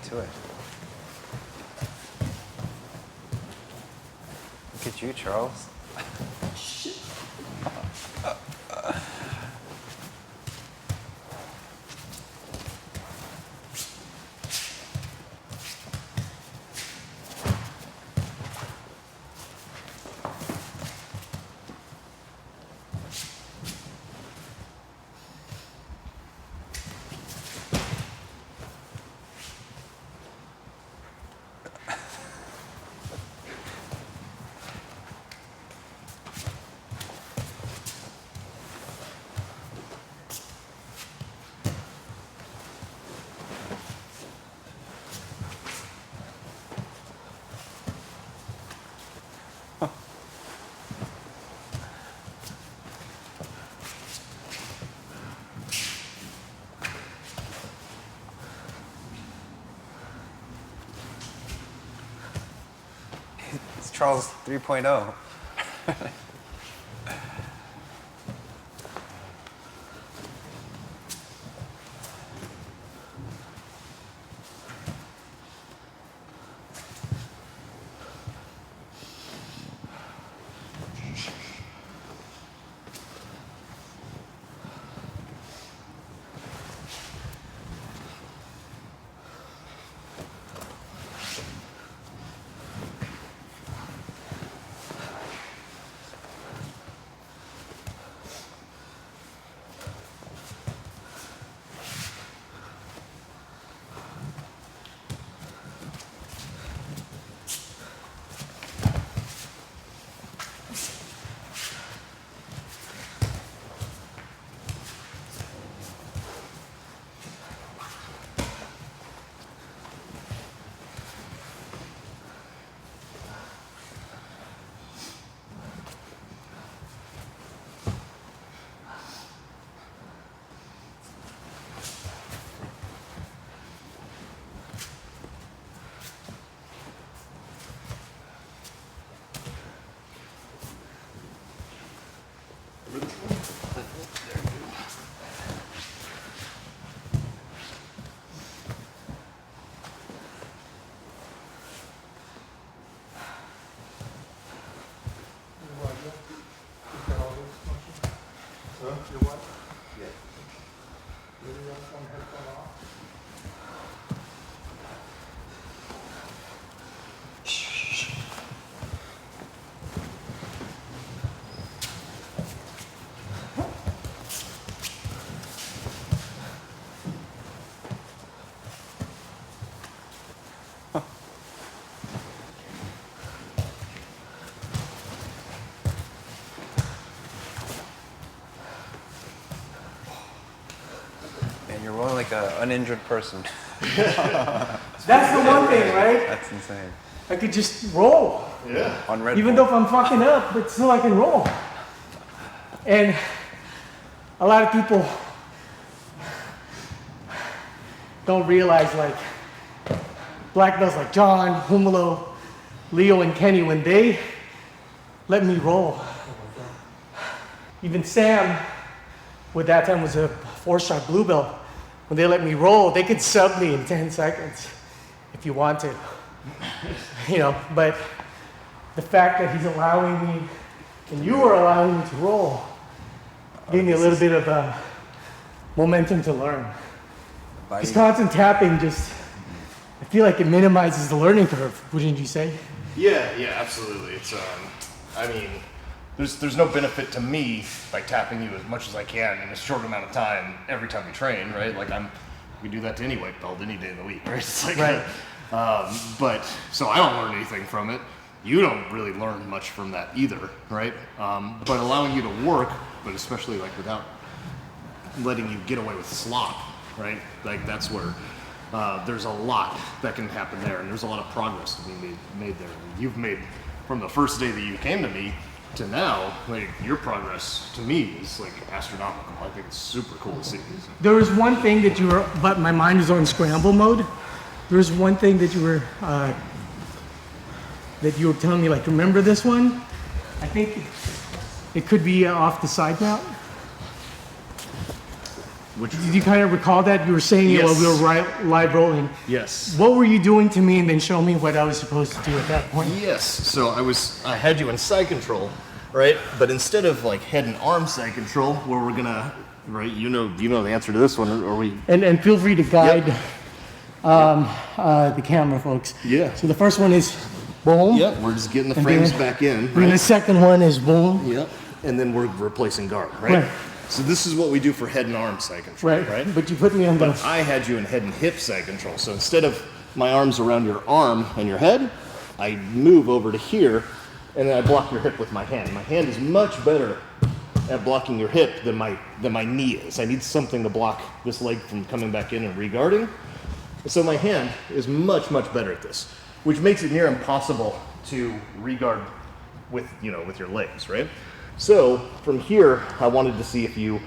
to it. Look at you, Charles. Shit. It's Charles 3.0. And you're rolling like an uninjured person. That's the one thing, right? That's insane. I could just roll. Yeah. On Red Even Bull. though if I'm fucking up, but still I can roll. And a lot of people don't realize, like, black belts like John, Humalo, Leo, and Kenny, when they let me roll. Even Sam, with that time was a 4-star blue belt. When they let me roll, they could sub me in 10 seconds if you wanted. You know, but the fact that he's allowing me, and you are allowing me to roll, gave me a little bit of momentum to learn. This constant tapping just, I feel like it minimizes the learning curve, wouldn't you say? Yeah, absolutely. It's I mean, there's no benefit to me by tapping you as much as I can in a short amount of time every time we train, right? Like we do that to any white belt any day of the week, right? It's like, right. But so I don't learn anything from it. You don't really learn much from that either, right? But allowing you to work, but especially like without letting you get away with slop, right? Like that's where there's a lot that can happen there, and there's a lot of progress to be made there. You've made from the first day that you came to me to now, like your progress to me is like astronomical. I think it's super cool to see. There was one thing that you were, but my mind was on scramble mode. There was one thing that you were telling me, like, remember this one? I think it could be off the side mount. Did you kind of recall that? You were saying it while we were live rolling. Yes. What were you doing to me, and then show me what I was supposed to do at that point? Yes. So I had you in side control, right? But instead of like head and arm side control, where we're gonna, right? You know the answer to this one, or we? And feel free to guide the camera, folks. Yeah. So the first one is boom. Yep. We're just getting the frames back in. And the Right? second one is boom. Yep. And then we're replacing guard, right? So this is what we do for head and arm side control, right? But you put me on the... But I had you in head and hip side control. So instead of my arms around your arm and your head, I move over to here, and then I block your hip with my hand. My hand is much better at blocking your hip than my knee is. I need something to block this leg from coming back in and re-guarding. So my hand is much, much better at this, which makes it near impossible to re-guard with your legs, right? So from here, I wanted to see if you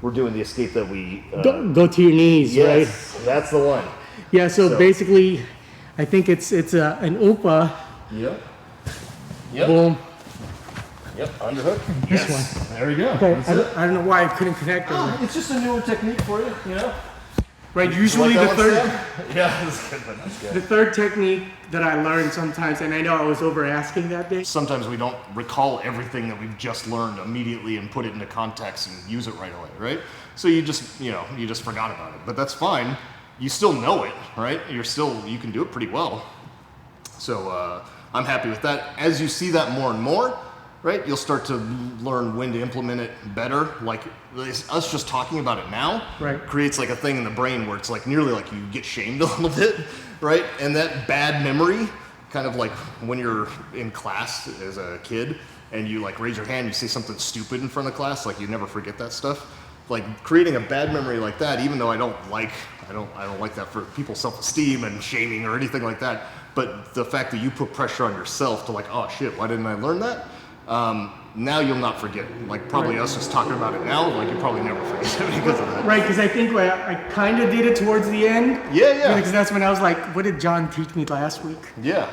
were doing the escape that we... Go to your knees, right? Yes, that's the one. Yeah, so basically, I think it's an upa. Yep. Boom. Yep, underhook. This one. There we go. Okay, I don't know why I couldn't connect it. It's just a newer technique for you, you know? Right, usually Like the that one, third... Sam? Yeah, that's good, but that's good. The third technique that I learned sometimes, and I know I was over asking that day. Sometimes we don't recall everything that we've just learned immediately and put it into context and use it right away, right? So you just forgot about it, but that's fine. You still know it, right? You can do it pretty well. So I'm happy with that. As you see that more and more, right, you'll start to learn when to implement it better. Like us just talking about it now creates like a thing in the brain where it's like nearly like you get shamed a little bit, right? And that bad memory, kind of like when you're in class as a kid and you like raise your hand, you say something stupid in front of class, like you never forget that stuff. Like creating a bad memory like that, even though I don't like that for people's self-esteem and shaming or anything like that. But the fact that you put pressure on yourself to like, oh shit, why didn't I learn that? Now you'll not forget it. Like probably us just talking about it now, like you probably never forget it because of that. Right, because I think I kind of did it towards the end. Yeah. Because that's when I was like, what did John teach me last week? Yeah.